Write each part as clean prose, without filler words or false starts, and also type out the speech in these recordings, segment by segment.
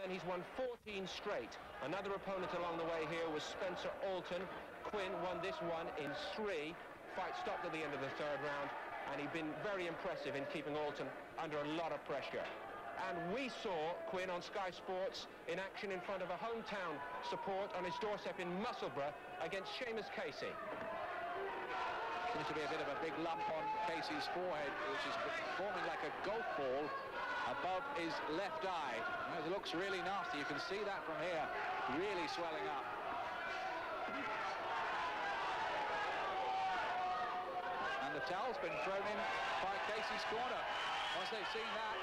and he's won 14 straight. Another opponent along the way here was Spencer Alton. Quinn won this one in 3. Fight stopped at the end of the 3rd round, and he'd been very impressive in keeping Alton under a lot of pressure. And we saw Quinn on Sky Sports in action in front of a hometown support on his doorstep in Musselburgh against Seamus Casey. Seems to be a bit of a big lump on Casey's forehead, which is forming like a golf ball above his left eye. It looks really nasty. You can see that from here, really swelling up. And the towel's been thrown in by Casey's corner. Once they've seen that,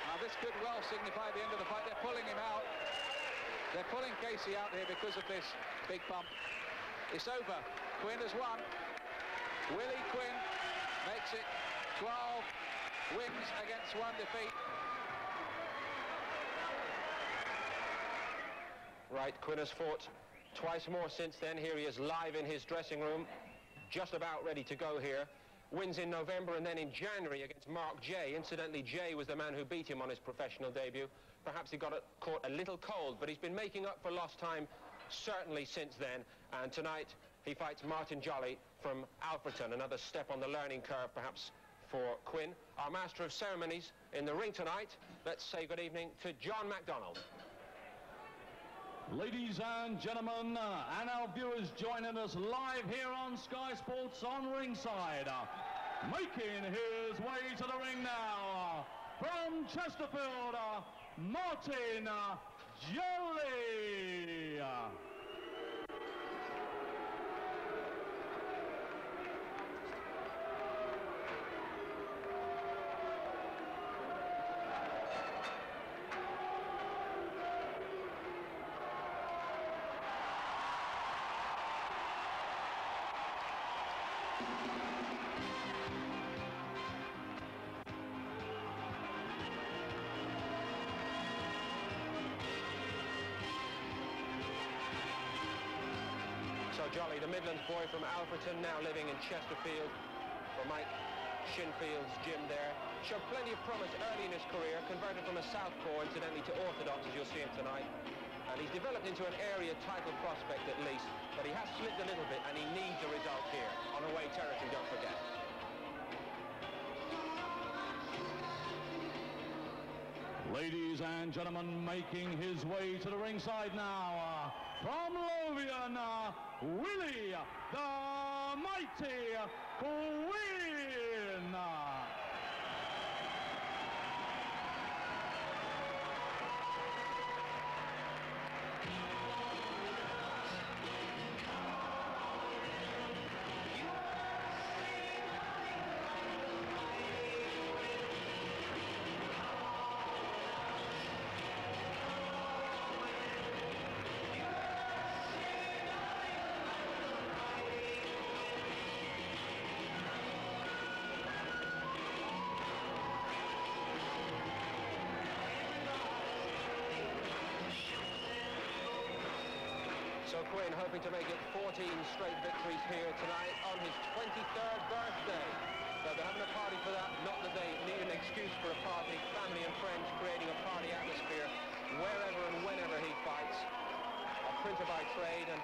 now this could well signify the end of the fight. They're pulling him out. They're pulling Casey out here because of this big bump. It's over. Quinn has won. Willie Quinn makes it 12 wins against 1 defeat. Right, Quinn has fought twice more since then. Here he is live in his dressing room, just about ready to go here. Wins in November and then in January against Mark Jay. Incidentally, Jay was the man who beat him on his professional debut. Perhaps he got caught a little cold, but he's been making up for lost time certainly since then. And tonight he fights Martin Jolley from Alfreton. Another step on the learning curve perhaps for Quinn. Our master of ceremonies in the ring tonight. Let's say good evening to John MacDonald. Ladies and gentlemen, and our viewers joining us live here on Sky Sports on ringside. Making his way to the ring now, from Chesterfield, Martin Jolley. Jolley, the Midlands boy from Alfreton, now living in Chesterfield for Mike Shinfield's gym there. Showed plenty of promise early in his career, converted from a southpaw, incidentally, to orthodox, as you'll see him tonight. And he's developed into an area title prospect at least, but he has slipped a little bit and he needs a result here on away territory, don't forget. Ladies and gentlemen, making his way to the ringside now, from Lothian, Willie the Mighty Quinn. So Quinn hoping to make it 14 straight victories here tonight on his 23rd birthday. So they're having a party for that, not that they need an excuse for a party. Family and friends creating a party atmosphere wherever and whenever he fights. A printer by trade, and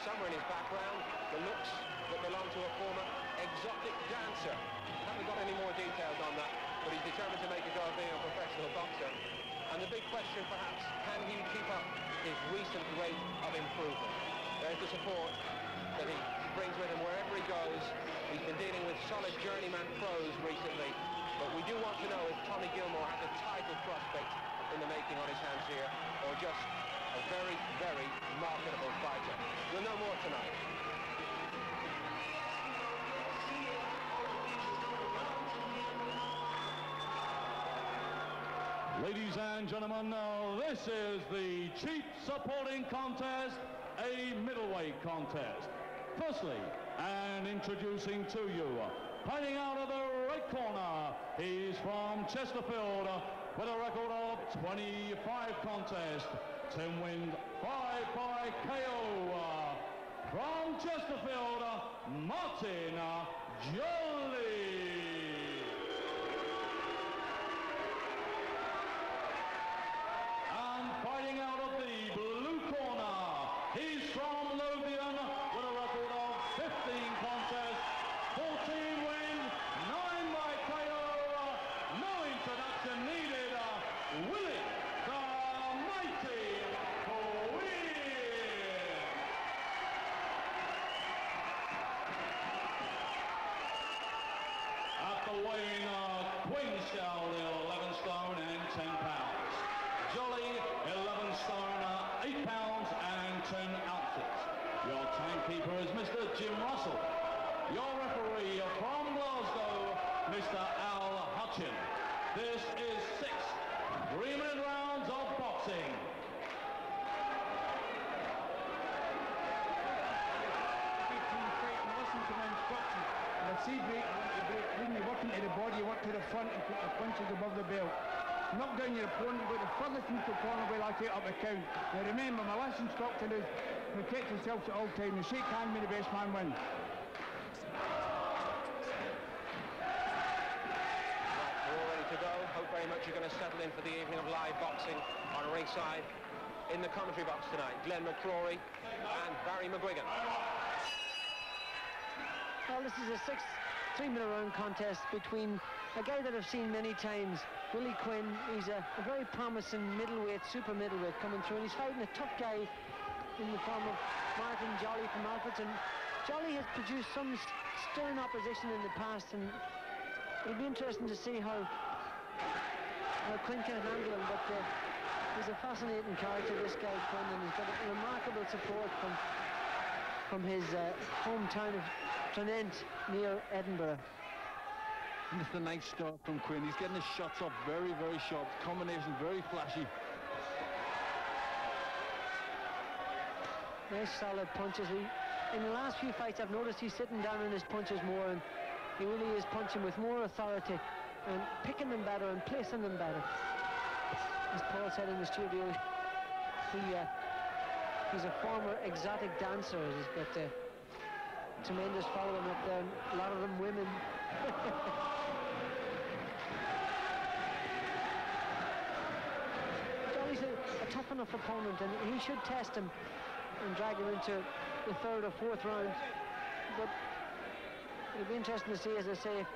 somewhere in his background, the looks that belong to a former exotic dancer. Haven't got any more details on that, but he's determined to make a go of being a professional boxer. And the big question perhaps, can he keep up his recent rate of improvement? There's the support that he brings with him wherever he goes. He's been dealing with solid journeyman pros recently, but we do want to know if Tommy Gilmore has a title prospect in the making on his hands here, or just a very, very marketable fighter. We'll know more tonight. Ladies and gentlemen, this is the chief supporting contest, a middleweight contest. Firstly, and introducing to you, fighting out of the right corner, he's from Chesterfield with a record of 25 contests, 10 wins, 5 by KO. From Chesterfield, Martin Jolley. see break, when you work into the body, you work to the front and put the punches above the belt. Knock down your opponent, go the furthest neutral corner where I take up the count. Now remember, my last instruction is protect yourselves at all times. You shake hands, may the best man win. To go. Hope very much you're going to settle in for the evening of live boxing on ringside. In the commentary box tonight, Glenn McCrory and Barry McGuigan. Well, this is a 3-minute round contest between a guy that I've seen many times, Willie Quinn. He's a very promising middleweight, super middleweight coming through, and he's fighting a tough guy in the form of Martin Jolley from Alfred's. And Jolley has produced some stern opposition in the past, and it'll be interesting to see how Quinn can handle him, but he's a fascinating character, this guy Quinn, and he's got a remarkable support from his hometown of Tranent near Edinburgh. And it's a nice start from Quinn. He's getting his shots up very, very sharp. Combination very flashy. Nice solid punches. In the last few fights I've noticed he's sitting down on his punches more, and he really is punching with more authority and picking them better and placing them better. As Paul said in the studio, he's a former exotic dancer. He's got tremendous following up there, a lot of them women. Jolley's a tough enough opponent, and he should test him and drag him into the 3rd or 4th round. But it'll be interesting to see, as I say,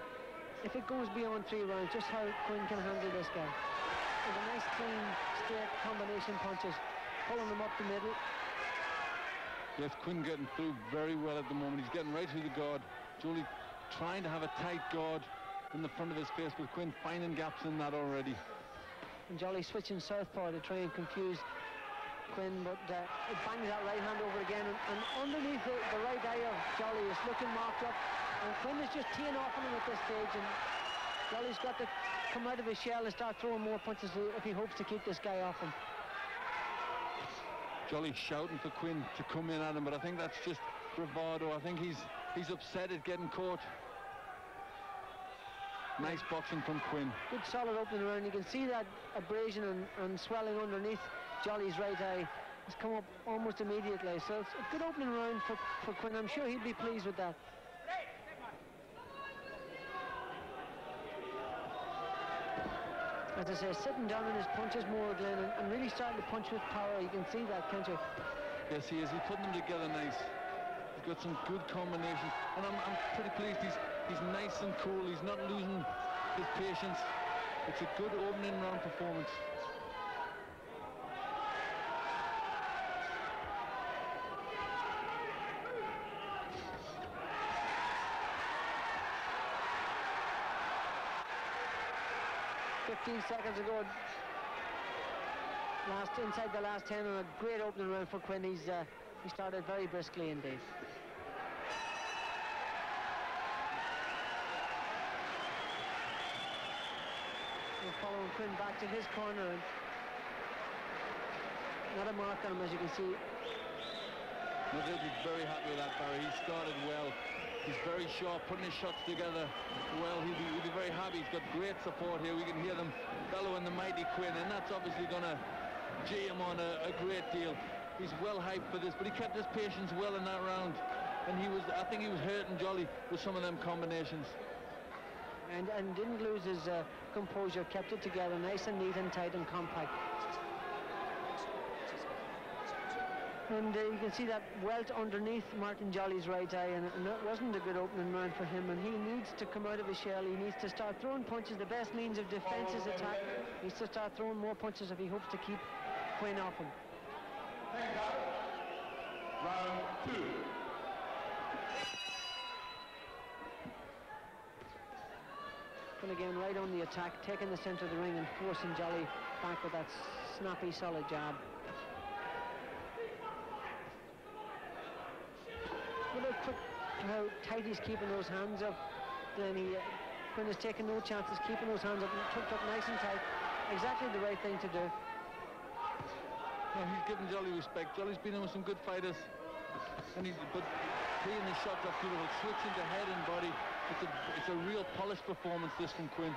if it goes beyond 3 rounds, just how Quinn can handle this guy. With a nice, clean, straight combination punches, pulling them up the middle. Yes, Quinn getting through very well at the moment. He's getting right through the guard. Jolley trying to have a tight guard in the front of his face, but Quinn finding gaps in that already. And Jolley switching southpaw to try and confuse Quinn, but it bangs that right hand over again, and underneath the right eye of Jolley is looking marked up, and Quinn is just teeing off on him at this stage, and Jolley's got to come out of his shell and start throwing more punches if he hopes to keep this guy off him. Jolley shouting for Quinn to come in at him, but I think that's just bravado. I think he's upset at getting caught. Nice boxing from Quinn. Good solid opening round. You can see that abrasion and swelling underneath Jolley's right eye. It's come up almost immediately. So it's a good opening round for Quinn. I'm sure he'd be pleased with that. As I say, sitting down on his punches more, Glenn, and really starting to punch with power. You can see that, can't you? Yes, he is. He's putting them together nice. He's got some good combinations, and I'm pretty pleased. He's nice and cool. He's not losing his patience. It's a good opening round performance. Seconds ago, inside the last 10, and a great opening round for Quinn. He started very briskly indeed. We're following Quinn back to his corner, and not a mark on him, as you can see. No, they'll be very happy with that, Barry. He started well. He's very sharp, putting his shots together well. He'll be very happy. He's got great support here. We can hear them bellowing the mighty Quinn, and that's obviously going to gee him on a great deal. He's well hyped for this, but he kept his patience well in that round, and I think he was hurting Jolley with some of them combinations. And didn't lose his composure, kept it together nice and neat and tight and compact. And you can see that welt underneath Martin Jolley's right eye, and that wasn't a good opening round for him, and he needs to come out of his shell. He needs to start throwing punches. The best means of defense is attack. He needs to start throwing more punches if he hopes to keep Quinn off him. Round 2. And again, right on the attack, taking the centre of the ring and forcing Jolley back with that snappy, solid jab. Look how tight he's keeping those hands up. Then Quinn is taking no chances, keeping those hands up and tucked up nice and tight. Exactly the right thing to do. Yeah, he's giving Jolley respect. Jolley's been in with some good fighters, but cleaning his shots up beautiful, switching to head and body. It's a real polished performance, this from Quinn.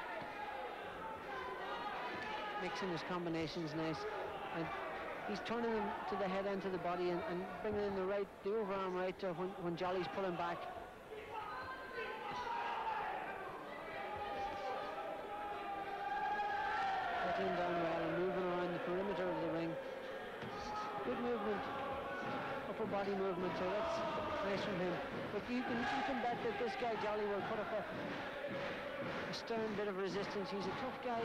Mixing his combinations nice, and he's turning them to the head and to the body, and bringing in the overarm right there when Jolley's pulling back. Settling down well and moving around the perimeter of the ring. Good movement, upper body movement, so that's nice from him. But you can bet that this guy Jolley will put up a stern bit of resistance. He's a tough guy,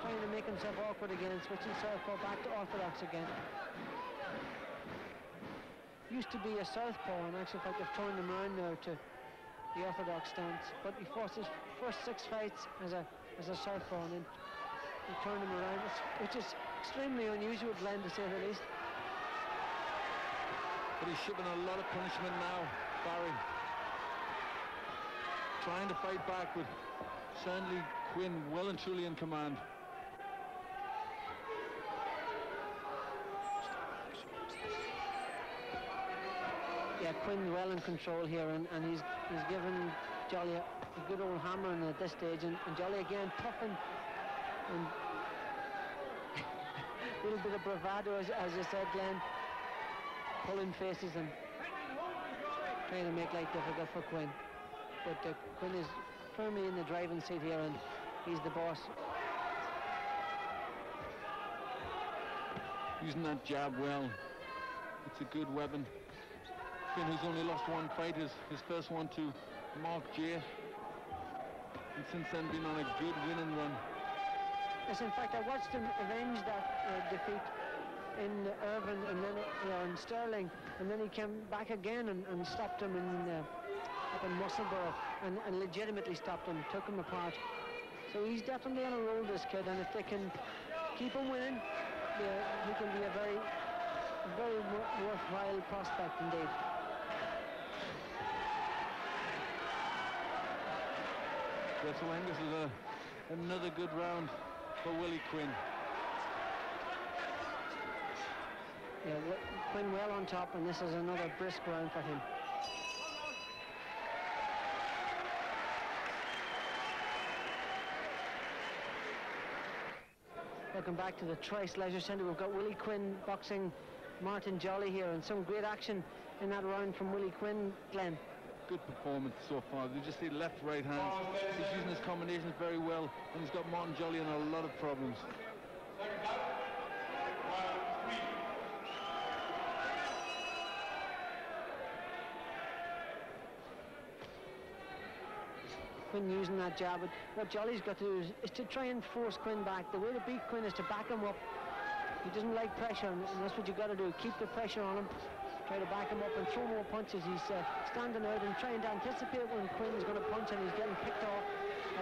trying to make himself awkward again, switching southpaw back to orthodox again. Used to be a southpaw, and actually, in fact, they've turned him around now to the orthodox stance. But he fought his first 6 fights as a southpaw, and then he turned him around, which is extremely unusual, Glenn, to say the least. But he's shipping a lot of punishment now, Barry. Trying to fight back, but certainly Quinn well and truly in command. Yeah, Quinn well in control here, and he's given Jolley a good old hammering at this stage, and Jolley again puffing, and a little bit of bravado, as you said, Glenn, pulling faces and trying to make life difficult for Quinn. But Quinn is firmly in the driving seat here, and he's the boss. Using that jab well. It's a good weapon. Quinn, who's only lost 1 fight, his first one to Mark J. And since then been on a good winning run. Yes, in fact, I watched him avenge that defeat in Irvine and then in Sterling, and then he came back again and stopped him up in Musselburgh, and legitimately stopped him, took him apart. So he's definitely on a roll, this kid, and if they can keep him winning, he can be a very worthwhile prospect indeed. Yes, I think this is another good round for Willie Quinn. Yeah, Quinn well on top, and this is another brisk round for him. Welcome back to the Trice Leisure Centre. We've got Willie Quinn boxing Martin Jolley here, and some great action in that round from Willie Quinn, Glenn. Good performance so far. You just see left, right hands. He's using his combinations very well, and he's got Martin Jolley in a lot of problems. Quinn using that jab, but what Jolley's got to do is to try and force Quinn back. The way to beat Quinn is to back him up. He doesn't like pressure, and that's what you got to do. Keep the pressure on him. Try to back him up and throw more punches. He's standing out and trying to anticipate when Quinn is going to punch, and he's getting picked off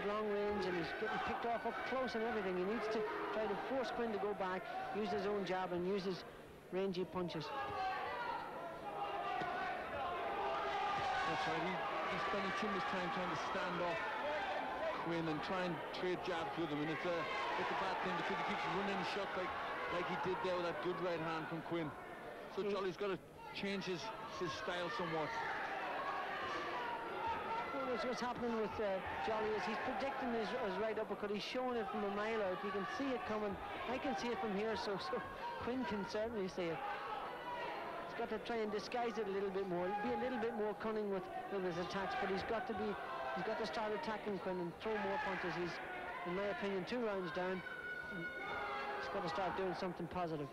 at long range, and he's getting picked off up close and everything. He needs to try to force Quinn to go back, use his own jab, and use his rangy punches. That's right. He's spending too much time trying to stand off Quinn and try and trade jabs with him, and it's a bad thing because he keeps running shots like he did there with that good right hand from Quinn. So Jolley's got to change his style somewhat. Well, what's happening with Jolley is he's predicting his right uppercut. He's showing it from a mile out. You can see it coming. I can see it from here, so Quinn can certainly see it. He's got to try and disguise it a little bit more, be a little bit more cunning with his attacks, but he's got to start attacking Quinn and throw more punches. He's, in my opinion, 2 rounds down. He's got to start doing something positive.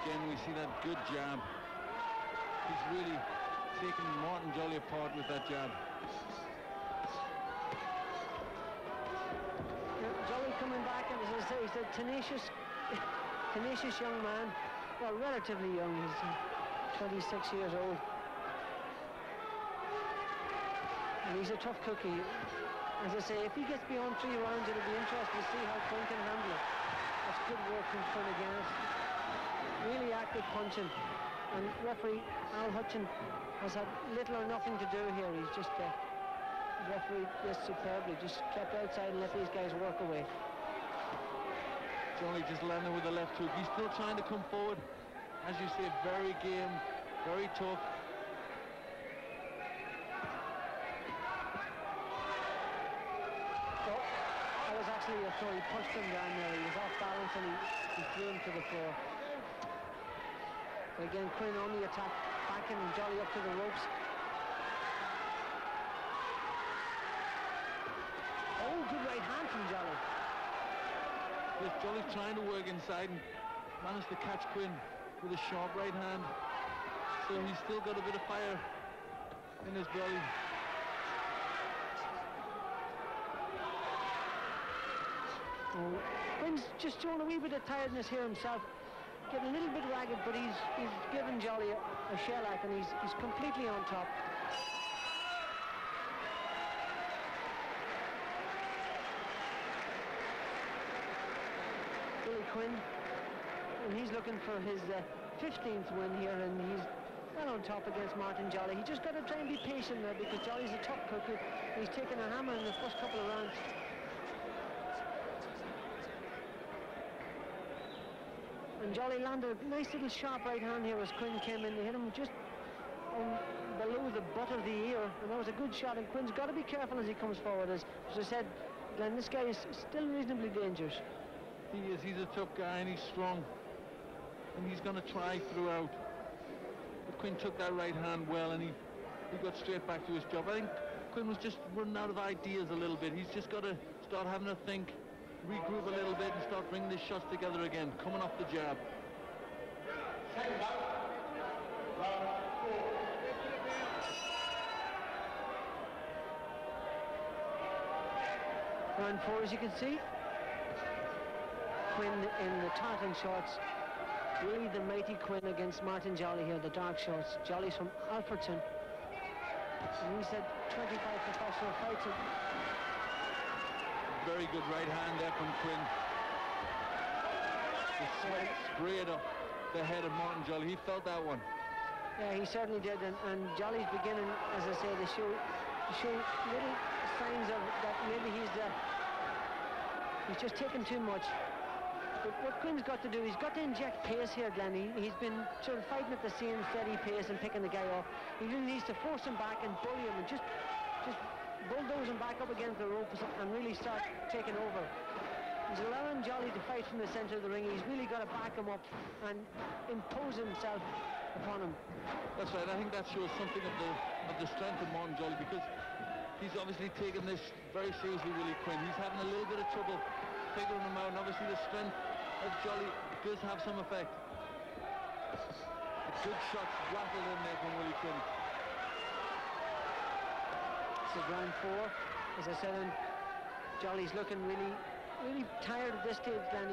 Again, we see that good jab. He's really taking Martin Jolley apart with that jab. Jolley coming back, and as I say, he's a tenacious young man. Well, relatively young. He's 26 years old. And he's a tough cookie. As I say, if he gets beyond 3 rounds, it'll be interesting to see how Quinn can handle it. That's good work from Quinn again. It's really active punching. And referee Al Hutchin has had little or nothing to do here. He's just referee this superbly, just kept outside and let these guys work away. Jolley just landing with the left hook. He's still trying to come forward. As you say, very game, very tough. So, that was actually a throw. He pushed him down there. He was off balance and he threw him to the floor. But again, Quinn only attacked backing Jolley up to the ropes. Oh, good right hand from Jolley. Yes, Jolley's trying to work inside and managed to catch Quinn with a sharp right hand. So he's still got a bit of fire in his belly. Oh, Quinn's just showing a wee bit of tiredness here himself. Getting a little bit ragged, but he's given Jolley a shellac and he's completely on top. Willie Quinn, and he's looking for his 15th win here, and he's well on top against Martin Jolley. He just got to try and be patient there because Jolley's a tough cookie. He's taken a hammer in the first couple of rounds. And Jolley landed a nice little sharp right hand here as Quinn came in. They hit him just below the butt of the ear, and that was a good shot. And Quinn's got to be careful as he comes forward. As I said, Glenn, this guy is still reasonably dangerous. He is. He's a tough guy and he's strong. And he's going to try throughout. But Quinn took that right hand well and he got straight back to his job. I think Quinn was just running out of ideas a little bit. He's just got to start having to think, regroup a little bit and start bringing his shots together again, coming off the jab. Second bout, round 4. Round 4, as you can see. Quinn in the tartan shorts. Really the mighty Quinn against Martin Jolley here, the dark shorts. Jolley's from Alfredton. And he's had 25 professional fights. Very good right hand there from Quinn. The sweat sprayed up the head of Martin Jolley. He felt that one. Yeah, he certainly did. And Jolley's beginning, as I say, to show little signs of that maybe he's just taking too much. But what Quinn's got to do, he's got to inject pace here, Glenn. He's been sort of fighting at the same steady pace and picking the guy off. He really needs to force him back and bully him and just bulldoze him back up against the ropes and really start taking over. He's allowing Jolley to fight from the centre of the ring. He's really got to back him up and impose himself upon him. That's right. I think that shows something of the strength of Martin Jolley, because he's obviously taken this very seriously, Willie Quinn. He's having a little bit of trouble figuring him out, and obviously the strength of Jolley does have some effect. A good shot rattled in there from Willie Quinn. This is round 4, as I said, and Jolley's looking really tired at this stage, Glenn.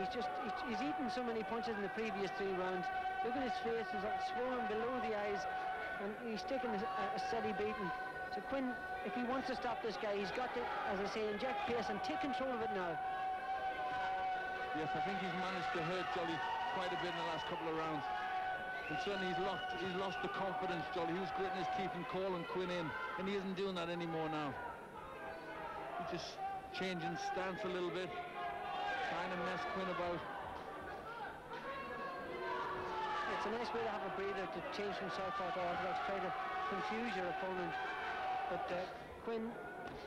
He's eaten so many punches in the previous 3 rounds. Look at his face, he's swollen below the eyes, and he's taking a steady beating. So Quinn, if he wants to stop this guy, he's got to, as I say, inject pace and take control of it now. Yes, I think he's managed to hurt Jolley quite a bit in the last couple of rounds. And certainly he's lost the confidence, Jolley. He was gritting his teeth and calling Quinn in, and he isn't doing that anymore now. He's just changing stance a little bit, trying to mess Quinn about. It's a nice way to have a breather, to change from southpaw to orthodox, try to confuse your opponent. But Quinn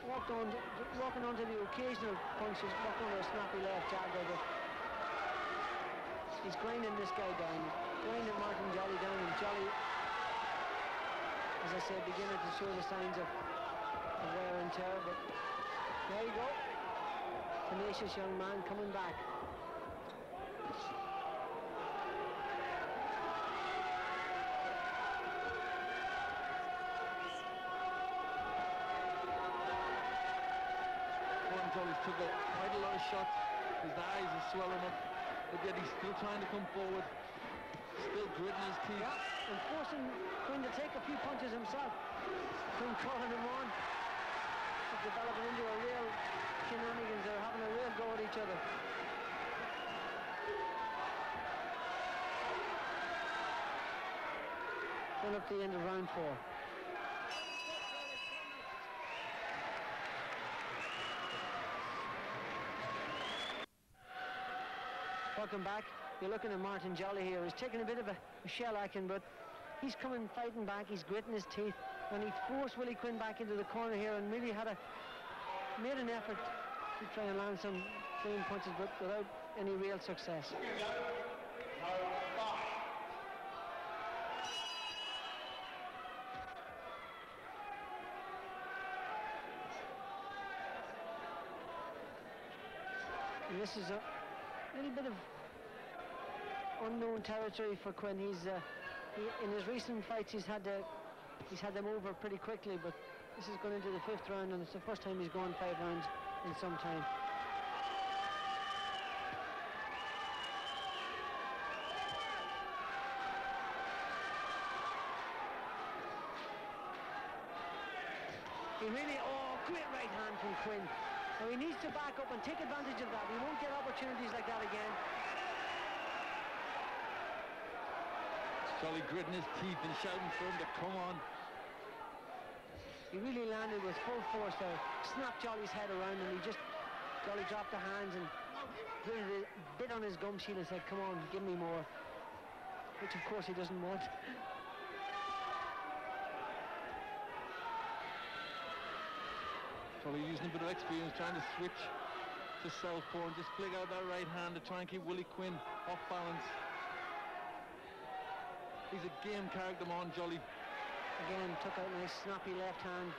walking onto the occasional punches, walking on a snappy left jab there, but he's grinding this guy down, grinding Martin Jolley down, and Jolley, as I said, beginning to show the signs of wear and tear. But there you go, tenacious young man coming back. Jolley's took quite a lot of shots. His eyes are swelling up, but yet he's still trying to come forward, still gritting his teeth. Yeah, and forcing Quinn to take a few punches himself. Quinn calling him on. It's developing into a real shenanigans. They're having a real go at each other. Then up to the end of round 4. welcome back. You're looking at Martin Jolley here. He's taking a bit of a shellacking, but he's coming fighting back. He's gritting his teeth, and he forced Willie Quinn back into the corner here and really made an effort to try and land some clean punches, but without any real success. And this is a little bit of unknown territory for Quinn. In his recent fights, he's had them over pretty quickly, but this is going into the 5th round, and it's the first time he's gone 5 rounds in some time. Great right hand from Quinn. Now he needs to back up and take advantage of that. We won't get opportunities like that again. Jolley gritting his teeth and shouting for him to come on. He really landed with full force there. Snapped Jolley's head around, and Jolley dropped the hands and bit on his gum shield and said, come on, give me more. Which of course he doesn't want. Jolley using a bit of experience, trying to switch to southpaw and just flick out that right hand to try and keep Willie Quinn off balance. He's a game character, on Jolley. Again, took out a nice snappy left hand.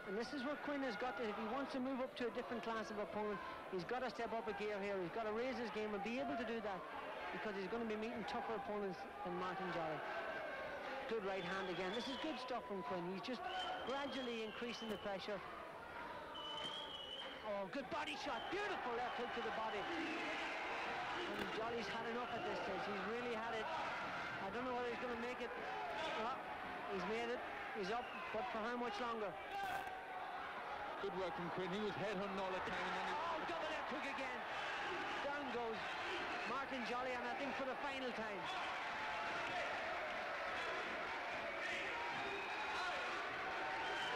And this is where Quinn has got to, if he wants to move up to a different class of opponent, he's got to step up a gear here. He's got to raise his game and be able to do that, because he's going to be meeting tougher opponents than Martin Jolley. Good right hand again. This is good stuff from Quinn. He's just gradually increasing the pressure. Oh, good body shot. Beautiful left hook to the body. And Jolley's had enough at this stage. He's really had it. I don't know whether he's going to make it. Oh, he's made it. He's up, but for how much longer? Good work from Quinn. He was headhunting all the time. And then double left hook again. Down goes Martin Jolley, and I think for the final time.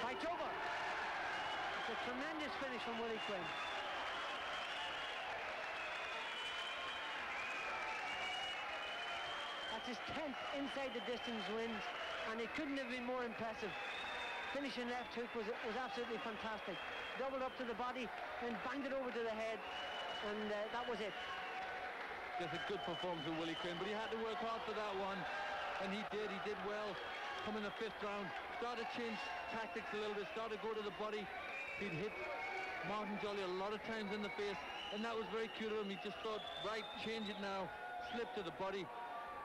Fight's over. It's a tremendous finish from Willie Quinn. That's his 10th inside the distance wins, and it couldn't have been more impressive. Finishing left hook was absolutely fantastic. Doubled up to the body, then banged it over to the head, and that was it. Just a good performance from Willie Quinn, but he had to work hard for that one, and he did well. Come in the 5th round, started to change tactics a little bit, started to go to the body. He'd hit Martin Jolley a lot of times in the face, and that was very cute of him. He just thought, right, change it now, slip to the body,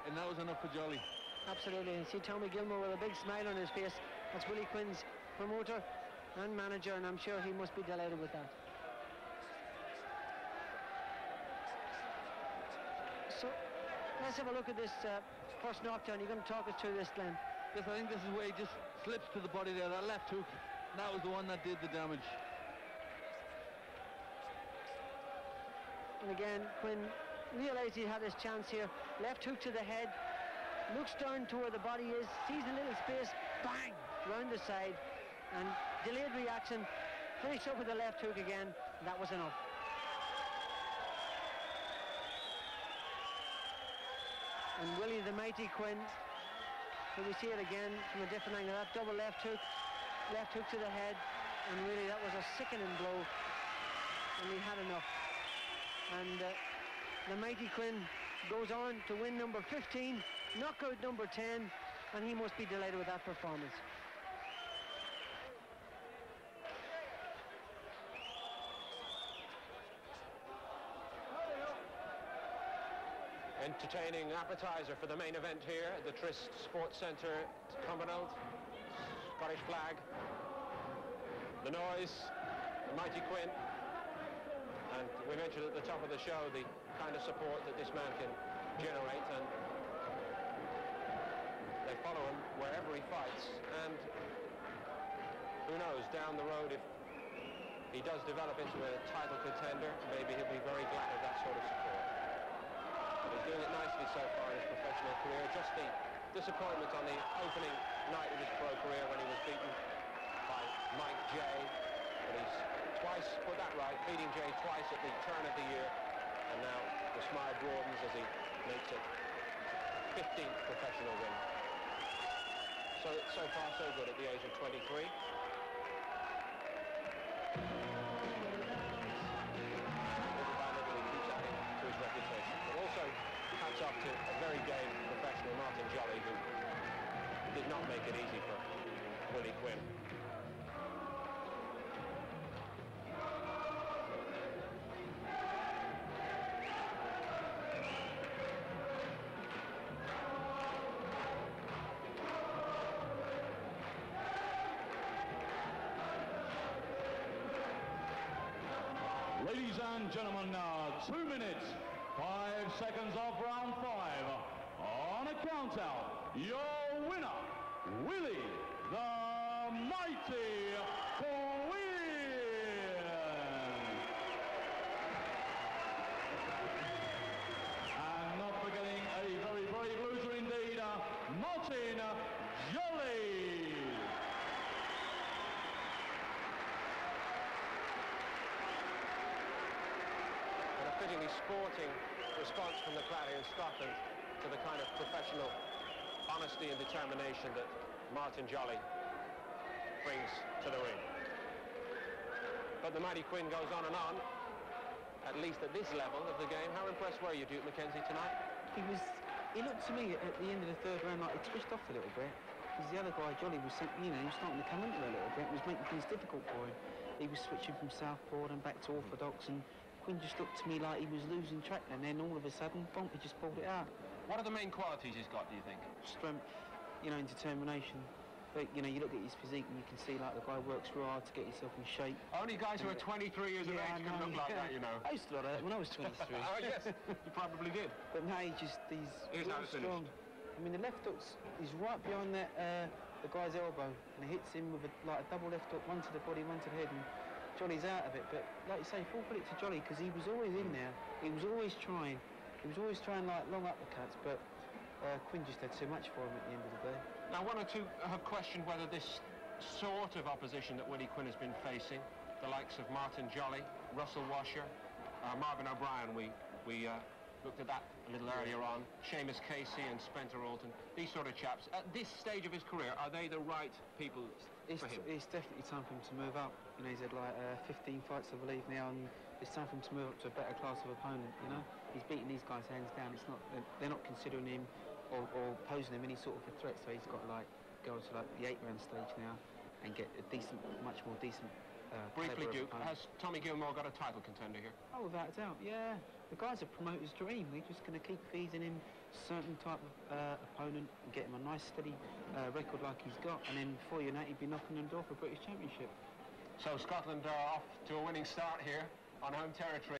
and that was enough for Jolley. Absolutely, and see Tommy Gilmore with a big smile on his face. That's Willie Quinn's promoter and manager, and I'm sure he must be delighted with that. So let's have a look at this first knockdown. You're going to talk us through this, Glenn. Yes, I think this is where he just slips to the body there, that left hook. That was the one that did the damage. And again, Quinn realized he had his chance here. Left hook to the head, looks down to where the body is, sees a little space, bang, round the side, and delayed reaction, finished up with the left hook again. That was enough. And Willie the Mighty Quinn, here we see it again from a different angle. That double left hook to the head, and really that was a sickening blow, and he had enough. And the Mighty Quinn goes on to win number 15, knockout number 10, and he must be delighted with that performance. Entertaining appetizer for the main event here at the Tryst Sports Centre, Cumbernauld. Scottish flag, the noise, the Mighty Quinn, and we mentioned at the top of the show the kind of support that this man can generate, and they follow him wherever he fights, and who knows, down the road, if he does develop into a title contender, maybe he'll be very glad of that sort of support. He's doing it nicely so far in his professional career. Just the disappointment on the opening night of his pro career when he was beaten by Mike Jay. But he's twice put that right, beating Jay twice at the turn of the year. And And now the smile broadens as he makes it 15th professional win. So far so good at the age of 23. Hats off to a very game professional Martin Jolley, who did not make it easy for Willie Quinn. Ladies and gentlemen, now 2 minutes, 5 seconds of round 5. On a count-out, your winner, Willie the Mighty Quinn. And not forgetting a very brave loser indeed, Martin Jolley. Fittingly sporting response from the crowd here in Scotland to the kind of professional honesty and determination that Martin Jolley brings to the ring. But the mighty Quinn goes on, at least at this level of the game. How impressed were you, Duke Mackenzie, tonight? He looked to me at the end of the third round like he twitched off a little bit, because the other guy, Jolley, was, he was starting to come into it a little bit. It was making things difficult for him. He was switching from southpaw and back to orthodox, and Quinn just looked to me like he was losing track, and then all of a sudden, bonk, he just pulled it out. What are the main qualities he's got, do you think? Strength, and determination. But, you look at his physique and you can see, like, the guy works real hard to get himself in shape. Only guys who are 23 years of age can look like that, I used to look like that when I was 23. Oh, yes, you probably did. But now he's Here's how it's strong. finished. I mean, the left hook's, he's right behind that, the guy's elbow, and it hits him with a double left hook, one to the body, one to the head, and Jolley's out of it. But like you say, full credit to Jolley, because he was always in there. He was always trying like long uppercuts, but Quinn just had too much for him at the end of the day. Now, one or two have questioned whether this sort of opposition that Willie Quinn has been facing, the likes of Martin Jolley, Russell Washer, Marvin O'Brien, we looked at that a little earlier on, Seamus Casey and Spencer Alton, these sort of chaps, at this stage of his career, are they the right people for him? It's definitely time for him to move up. He's had like 15 fights, I believe, now, and it's time for him to move up to a better class of opponent, He's beating these guys hands down. They're not considering him or posing him any sort of a threat, so he's got to go to the 8-round stage now and get a decent, much more decent Briefly, Duke, has Tommy Gilmore got a title contender here? Oh, without a doubt, yeah. The guy's a promoter's dream. We're just going to keep feeding him certain type of opponent and get him a nice steady record like he's got, and then before you know it, he'd be knocking on the door for a British Championship. So Scotland are off to a winning start here on home territory.